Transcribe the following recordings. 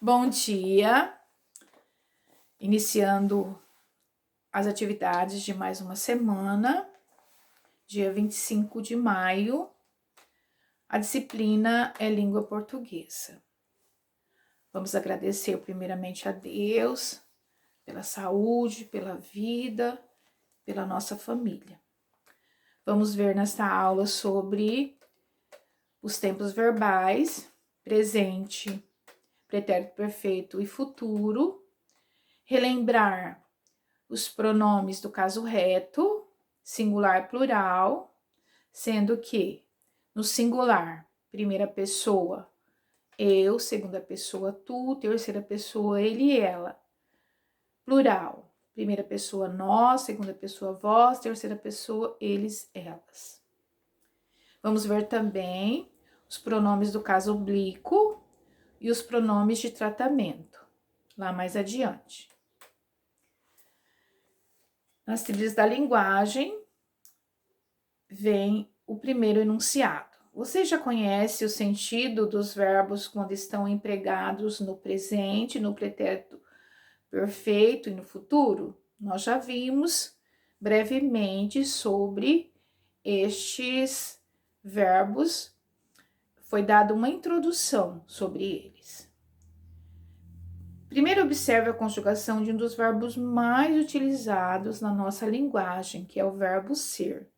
Bom dia, iniciando as atividades de mais uma semana, dia 25 de maio, a disciplina é língua portuguesa. Vamos agradecer primeiramente a Deus pela saúde, pela vida, pela nossa família. Vamos ver nesta aula sobre os tempos verbais, presente, pretérito perfeito e futuro, relembrar os pronomes do caso reto, singular plural, sendo que no singular, primeira pessoa, eu, segunda pessoa, tu, terceira pessoa, ele e ela. Plural, primeira pessoa, nós, segunda pessoa, vós, terceira pessoa, eles, elas. Vamos ver também os pronomes do caso oblíquo e os pronomes de tratamento, lá mais adiante. Nas trilhas da linguagem, vem o primeiro enunciado. Você já conhece o sentido dos verbos quando estão empregados no presente, no pretérito perfeito e no futuro? Nós já vimos brevemente sobre estes verbos, foi dada uma introdução sobre eles. Primeiro, observe a conjugação de um dos verbos mais utilizados na nossa linguagem, que é o verbo ser.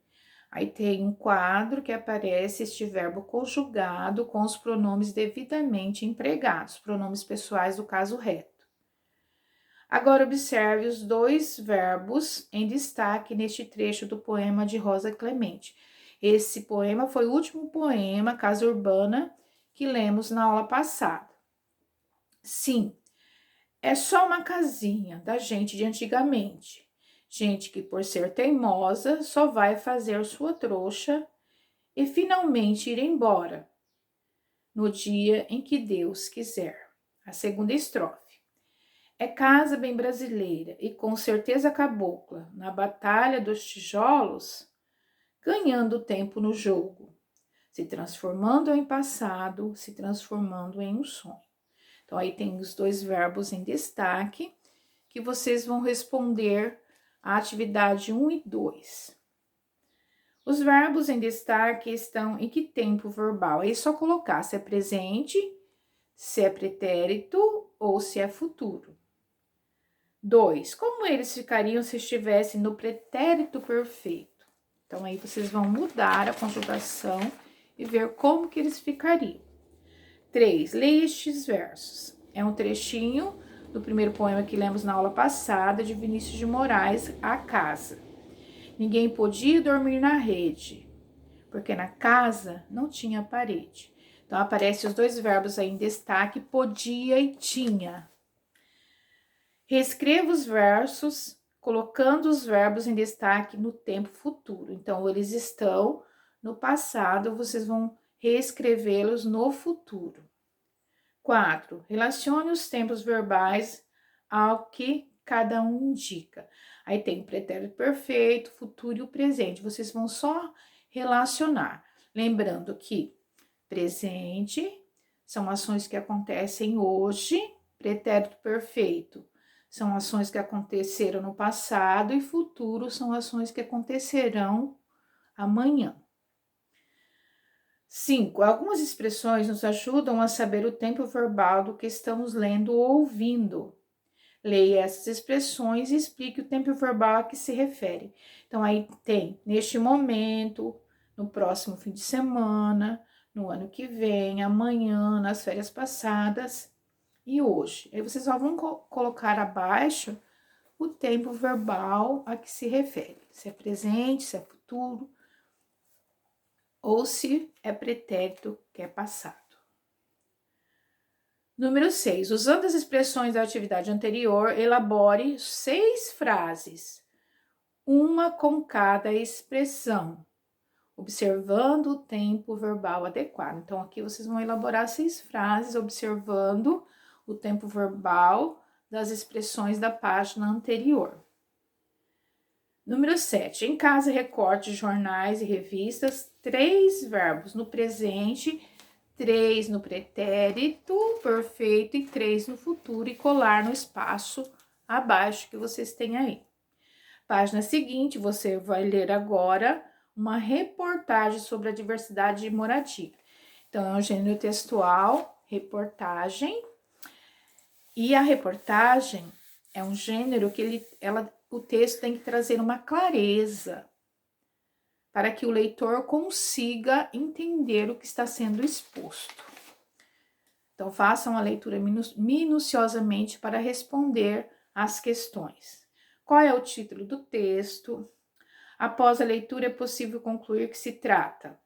Aí tem um quadro que aparece este verbo conjugado com os pronomes devidamente empregados, pronomes pessoais do caso reto. Agora observe os dois verbos em destaque neste trecho do poema de Rosa Clemente. Esse poema foi o último poema, Casa Urbana, que lemos na aula passada. Sim, é só uma casinha da gente de antigamente. Gente que, por ser teimosa, só vai fazer sua trouxa e finalmente ir embora no dia em que Deus quiser. A segunda estrofe. É casa bem brasileira e com certeza cabocla, na batalha dos tijolos, ganhando tempo no jogo, se transformando em passado, se transformando em um sonho. Então, aí tem os dois verbos em destaque, que vocês vão responder à atividade 1 e 2. Os verbos em destaque estão em que tempo verbal? Aí é só colocar se é presente, se é pretérito ou se é futuro. 2. Como eles ficariam se estivessem no pretérito perfeito? Então, aí vocês vão mudar a conjugação e ver como que eles ficariam. 3. Leia estes versos. É um trechinho do primeiro poema que lemos na aula passada, de Vinícius de Moraes, A Casa. Ninguém podia dormir na rede, porque na casa não tinha parede. Então, aparecem os dois verbos aí em destaque, podia e tinha. Reescreva os versos, colocando os verbos em destaque no tempo futuro. Então, eles estão no passado, vocês vão reescrevê-los no futuro. 4. Relacione os tempos verbais ao que cada um indica. Aí tem o pretérito perfeito, futuro e o presente. Vocês vão só relacionar. Lembrando que presente são ações que acontecem hoje, pretérito perfeito são ações que aconteceram no passado e futuro são ações que acontecerão amanhã. 5. Algumas expressões nos ajudam a saber o tempo verbal do que estamos lendo ou ouvindo. Leia essas expressões e explique o tempo verbal a que se refere. Então, aí tem neste momento, no próximo fim de semana, no ano que vem, amanhã, nas férias passadas e hoje. Aí vocês só vão colocar abaixo o tempo verbal a que se refere. Se é presente, se é futuro, ou se é pretérito, que é passado. Número 6. Usando as expressões da atividade anterior, elabore 6 frases, uma com cada expressão, observando o tempo verbal adequado. Então, aqui vocês vão elaborar 6 frases, observando o tempo verbal das expressões da página anterior. Número 7. Em casa, recorte jornais e revistas 3 verbos no presente, 3 no pretérito perfeito e 3 no futuro e colar no espaço abaixo que vocês têm aí. Página seguinte, você vai ler agora uma reportagem sobre a diversidade de moradia. Então, é um gênero textual, reportagem. E a reportagem é um gênero que o texto tem que trazer uma clareza para que o leitor consiga entender o que está sendo exposto. Então, façam a leitura minuciosamente para responder às questões. Qual é o título do texto? Após a leitura, é possível concluir que se trata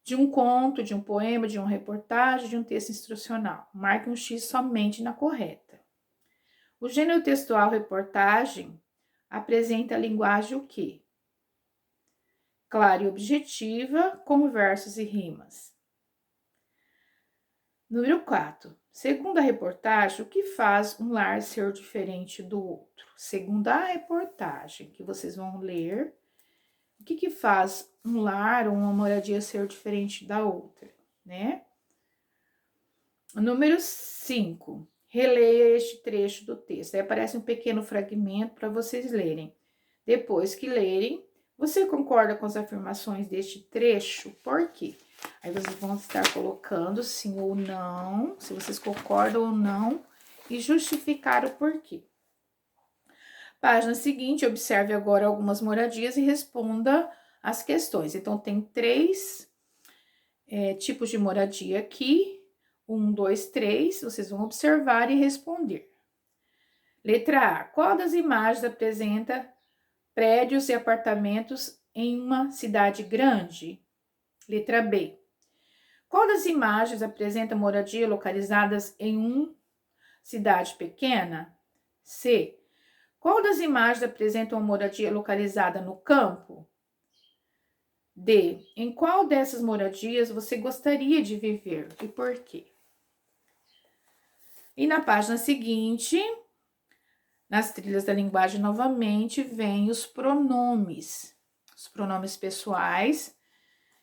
de um conto, de um poema, de uma reportagem, de um texto instrucional. Marque um X somente na correta. O gênero textual reportagem apresenta a linguagem o quê? Clara e objetiva, com versos e rimas. Número 4. Segundo a reportagem, o que faz um lar ser diferente do outro? Segundo a reportagem que vocês vão ler, o que faz um lar ou uma moradia ser diferente da outra, né? Número 5. Releia este trecho do texto. Aí aparece um pequeno fragmento para vocês lerem. Depois que lerem, você concorda com as afirmações deste trecho? Por quê? Aí vocês vão estar colocando sim ou não, se vocês concordam ou não, e justificar o porquê. Página seguinte, observe agora algumas moradias e responda as questões. Então, tem 3 tipos de moradia aqui. 1, 2, 3. Vocês vão observar e responder. Letra A. Qual das imagens apresenta prédios e apartamentos em uma cidade grande? Letra B. Qual das imagens apresenta moradia localizadas em uma cidade pequena? C. Qual das imagens apresenta uma moradia localizada no campo? D. Em qual dessas moradias você gostaria de viver e por quê? E na página seguinte, nas trilhas da linguagem novamente, vem os pronomes. Os pronomes pessoais,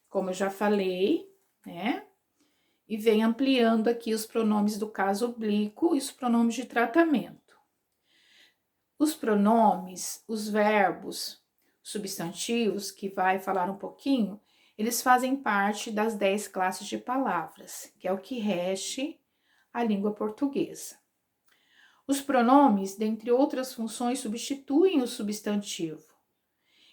como eu já falei, né? E vem ampliando aqui os pronomes do caso oblíquo e os pronomes de tratamento. Os pronomes, os verbos, substantivos, que vai falar um pouquinho, eles fazem parte das 10 classes de palavras, que é o que rege a língua portuguesa. Os pronomes, dentre outras funções, substituem o substantivo,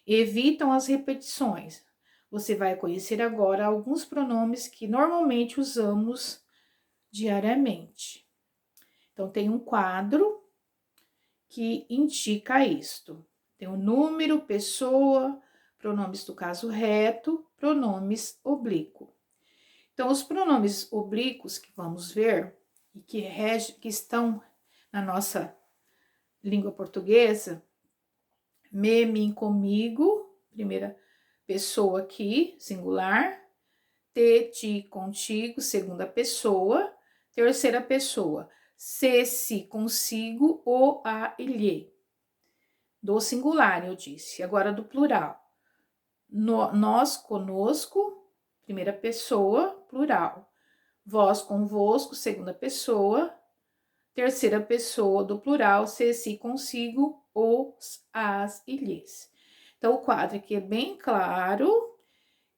evitam as repetições. Você vai conhecer agora alguns pronomes que normalmente usamos diariamente. Então, tem um quadro que indica isto. Tem o número, pessoa, pronomes do caso reto, pronomes oblíquo. Então, os pronomes oblíquos que vamos ver e que estão na nossa língua portuguesa, me, mim, comigo, primeira pessoa aqui, singular, te, ti, contigo, segunda pessoa, terceira pessoa, se, si, consigo, o, a e lhe. Do singular, eu disse. Agora do plural. Nós, conosco, primeira pessoa, plural. Vós, convosco, segunda pessoa, terceira pessoa do plural, se, si, consigo, os, as e lhes. Então, o quadro aqui é bem claro,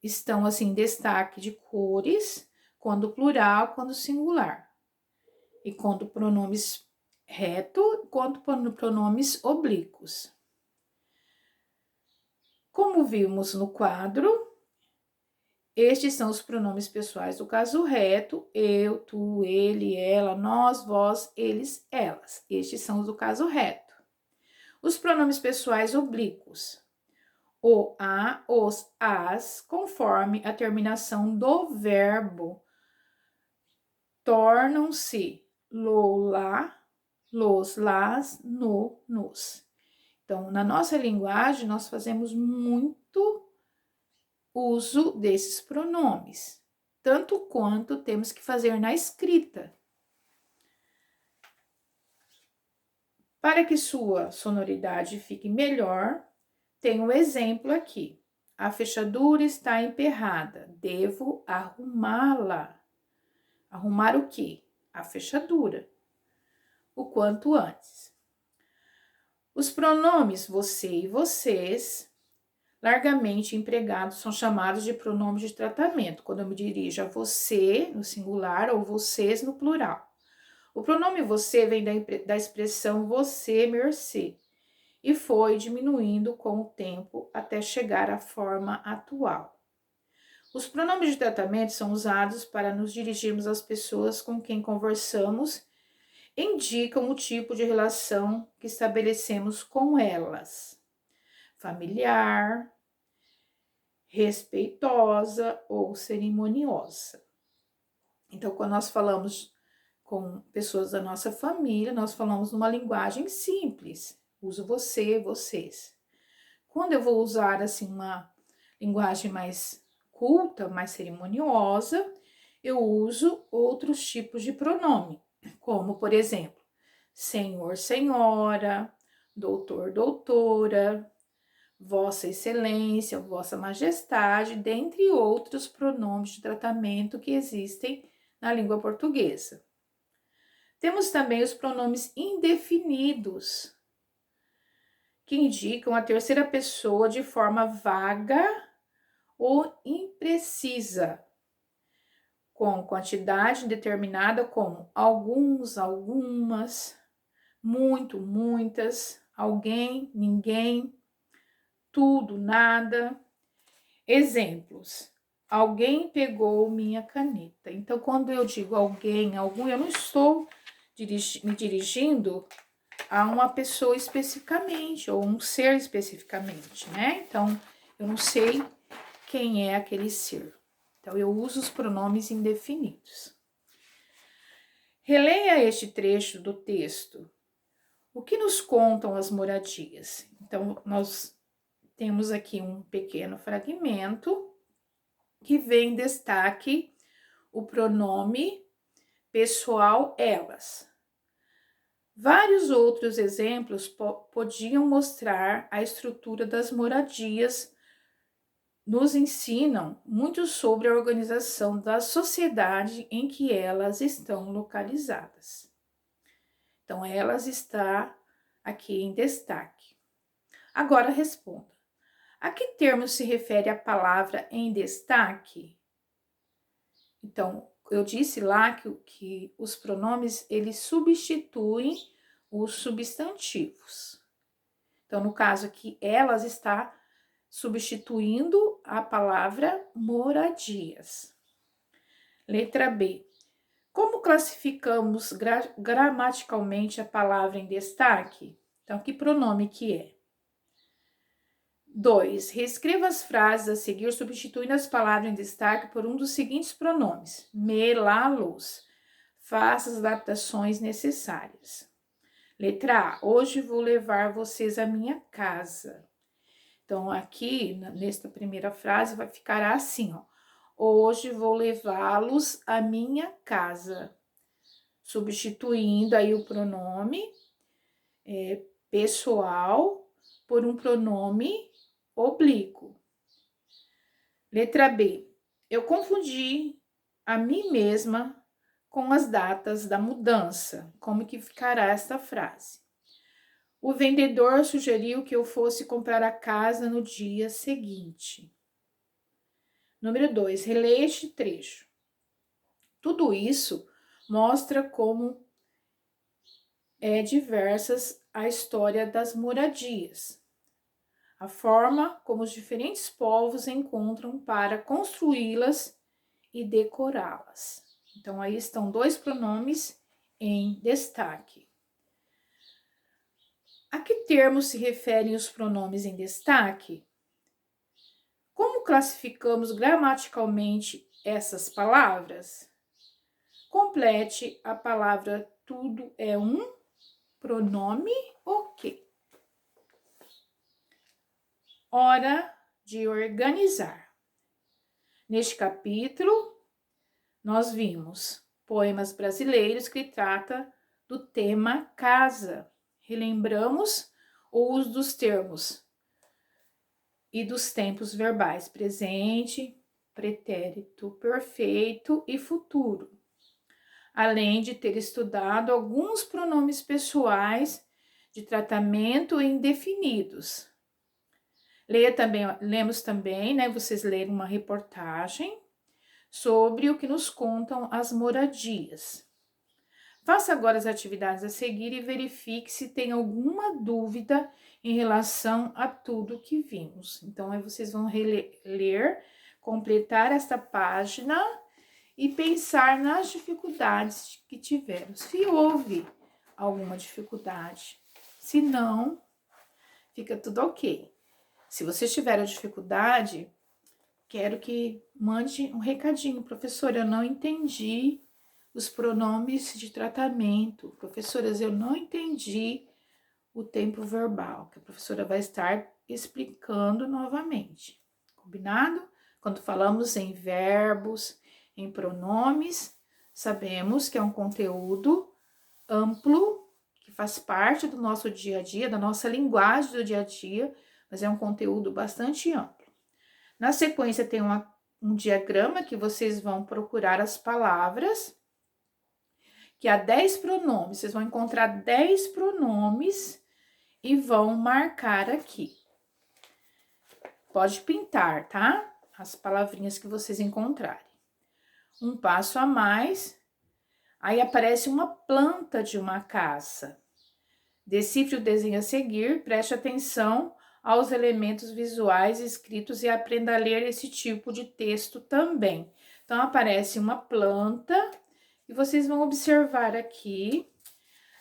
estão assim, em destaque de cores, quando plural, quando singular. E quando pronomes reto, quando pronomes oblíquos. Como vimos no quadro, estes são os pronomes pessoais do caso reto, eu, tu, ele, ela, nós, vós, eles, elas. Estes são os do caso reto. Os pronomes pessoais oblíquos, o, a, os, as, conforme a terminação do verbo, tornam-se lo, lá, los, las, no, nos. Então, na nossa linguagem, nós fazemos muito uso desses pronomes, tanto quanto temos que fazer na escrita. Para que sua sonoridade fique melhor, tem um exemplo aqui. A fechadura está emperrada. Devo arrumá-la. Arrumar o quê? A fechadura. O quanto antes. Os pronomes você e vocês, largamente empregados, são chamados de pronomes de tratamento, quando eu me dirijo a você no singular ou vocês no plural. O pronome você vem da expressão você, mercê, e foi diminuindo com o tempo até chegar à forma atual. Os pronomes de tratamento são usados para nos dirigirmos às pessoas com quem conversamos, indicam o tipo de relação que estabelecemos com elas: familiar, respeitosa ou cerimoniosa. Então, quando nós falamos com pessoas da nossa família, nós falamos numa linguagem simples. Uso você, vocês. Quando eu vou usar assim uma linguagem mais culta, mais cerimoniosa, eu uso outros tipos de pronome, como, por exemplo, senhor, senhora, doutor, doutora, vossa excelência, vossa majestade, dentre outros pronomes de tratamento que existem na língua portuguesa. Temos também os pronomes indefinidos, que indicam a terceira pessoa de forma vaga ou imprecisa, com quantidade determinada como alguns, algumas, muito, muitas, alguém, ninguém, tudo, nada. Exemplos: alguém pegou minha caneta. Então, quando eu digo alguém, algum, eu não estou me dirigindo a uma pessoa especificamente, ou um ser especificamente, né? Então, eu não sei quem é aquele ser. Então, eu uso os pronomes indefinidos. Releia este trecho do texto. O que nos contam as moradias? Então, nós temos aqui um pequeno fragmento que vem em destaque o pronome pessoal elas. Vários outros exemplos podiam mostrar a estrutura das moradias, nos ensinam muito sobre a organização da sociedade em que elas estão localizadas. Então, elas está aqui em destaque. Agora responda. A que termo se refere a palavra em destaque? Então, eu disse lá que os pronomes, eles substituem os substantivos. Então, no caso aqui, elas está substituindo a palavra moradias. Letra B. Como classificamos gramaticalmente a palavra em destaque? Então, que pronome que é? 2. Reescreva as frases a seguir, substituindo as palavras em destaque por um dos seguintes pronomes: me, lá, los. Faça as adaptações necessárias. Letra A. Hoje vou levar vocês à minha casa. Então, aqui, nesta primeira frase, vai ficar assim, ó. Hoje vou levá-los à minha casa. Substituindo aí o pronome pessoal por um pronome oblíquo. Letra B. Eu confundi a mim mesma com as datas da mudança. Como que ficará esta frase? O vendedor sugeriu que eu fosse comprar a casa no dia seguinte. Número 2. Releia este trecho. Tudo isso mostra como é diversas a história das moradias. A forma como os diferentes povos encontram para construí-las e decorá-las. Então, aí estão dois pronomes em destaque. A que termos se referem os pronomes em destaque? Como classificamos gramaticalmente essas palavras? Complete a palavra tudo é um pronome o quê? Hora de organizar. Neste capítulo, nós vimos poemas brasileiros que trata do tema casa. Relembramos o uso dos termos e dos tempos verbais presente, pretérito perfeito e futuro, além de ter estudado alguns pronomes pessoais de tratamento indefinidos. Lemos também, né, vocês leram uma reportagem sobre o que nos contam as moradias. Faça agora as atividades a seguir e verifique se tem alguma dúvida em relação a tudo que vimos. Então, aí vocês vão reler, completar esta página e pensar nas dificuldades que tiveram. Se houve alguma dificuldade, se não, fica tudo ok. Se vocês tiveram dificuldade, quero que mande um recadinho. Professora, eu não entendi os pronomes de tratamento. Professoras, eu não entendi o tempo verbal, que a professora vai estar explicando novamente. Combinado? Quando falamos em verbos, em pronomes, sabemos que é um conteúdo amplo, que faz parte do nosso dia a dia, da nossa linguagem do dia a dia, mas é um conteúdo bastante amplo. Na sequência tem um diagrama que vocês vão procurar as palavras, que há 10 pronomes, vocês vão encontrar 10 pronomes e vão marcar aqui. Pode pintar, tá? As palavrinhas que vocês encontrarem. Um passo a mais, aí aparece uma planta de uma casa. Decifre o desenho a seguir, preste atenção aos elementos visuais escritos e aprenda a ler esse tipo de texto também. Então, aparece uma planta e vocês vão observar aqui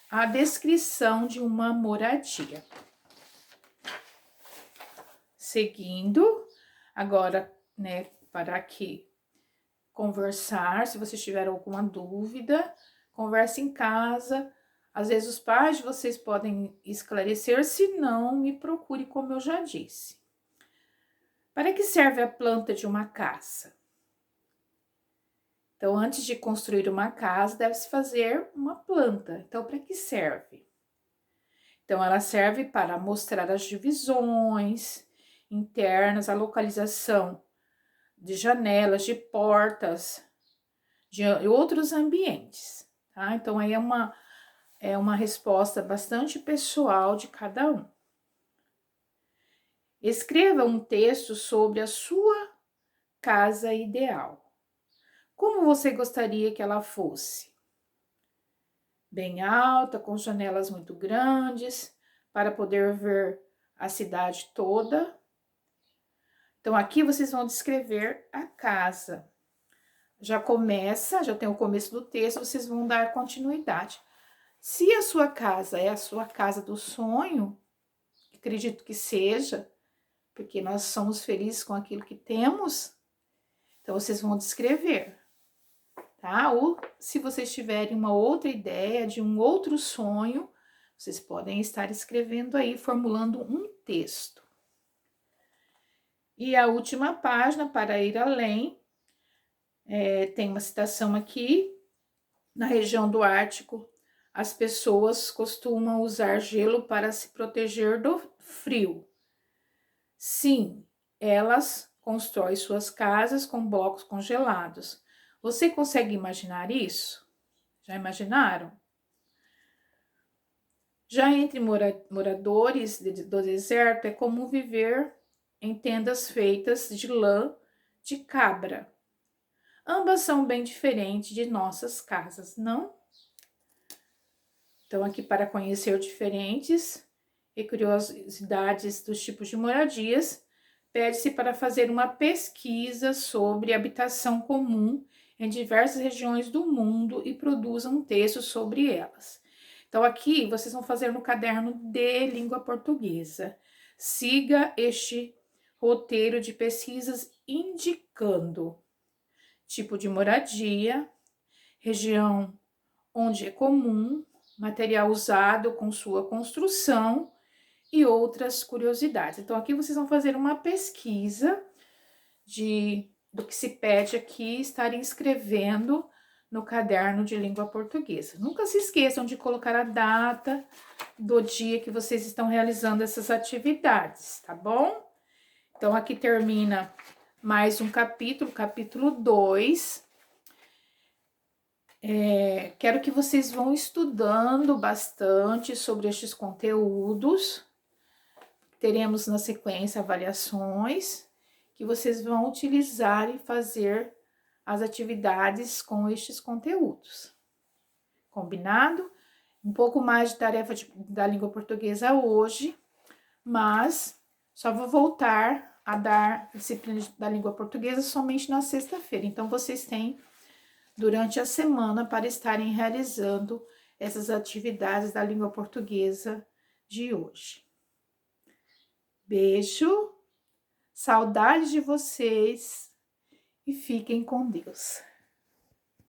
a descrição de uma moradia. Seguindo, agora, né, para aqui conversar, se vocês tiverem alguma dúvida, converse em casa. Às vezes os pais de vocês podem esclarecer, se não, me procure, como eu já disse. Para que serve a planta de uma casa? Então, antes de construir uma casa, deve-se fazer uma planta. Então, para que serve? Então, ela serve para mostrar as divisões internas, a localização de janelas, de portas, de outros ambientes, tá? Então, aí é uma resposta bastante pessoal de cada um. Escreva um texto sobre a sua casa ideal. Como você gostaria que ela fosse? Bem alta, com janelas muito grandes, para poder ver a cidade toda. Então, aqui vocês vão descrever a casa. Já tem o começo do texto, vocês vão dar continuidade. Se a sua casa é a sua casa do sonho, acredito que seja, porque nós somos felizes com aquilo que temos, então vocês vão descrever, tá? Ou se vocês tiverem uma outra ideia de um outro sonho, vocês podem estar escrevendo aí, formulando um texto. E a última página, para ir além, tem uma citação aqui. Na região do Ártico, as pessoas costumam usar gelo para se proteger do frio. Sim, elas constroem suas casas com blocos congelados. Você consegue imaginar isso? Já imaginaram? Já entre moradores do deserto, é comum viver em tendas feitas de lã de cabra. Ambas são bem diferentes de nossas casas, não? Então, aqui para conhecer diferentes e curiosidades dos tipos de moradias, pede-se para fazer uma pesquisa sobre habitação comum em diversas regiões do mundo e produza um texto sobre elas. Então, aqui vocês vão fazer no caderno de língua portuguesa. Siga este roteiro de pesquisas indicando tipo de moradia, região onde é comum, material usado com sua construção e outras curiosidades. Então, aqui vocês vão fazer uma pesquisa do que se pede aqui, estarem escrevendo no caderno de língua portuguesa. Nunca se esqueçam de colocar a data do dia que vocês estão realizando essas atividades, tá bom? Então, aqui termina mais um capítulo, capítulo 2. Quero que vocês vão estudando bastante sobre estes conteúdos. Teremos na sequência avaliações que vocês vão utilizar e fazer as atividades com estes conteúdos. Combinado? Um pouco mais de tarefa da língua portuguesa hoje, mas só vou voltar a dar disciplina da língua portuguesa somente na sexta-feira. Então, vocês têm durante a semana para estarem realizando essas atividades da língua portuguesa de hoje. Beijo, saudade de vocês e fiquem com Deus.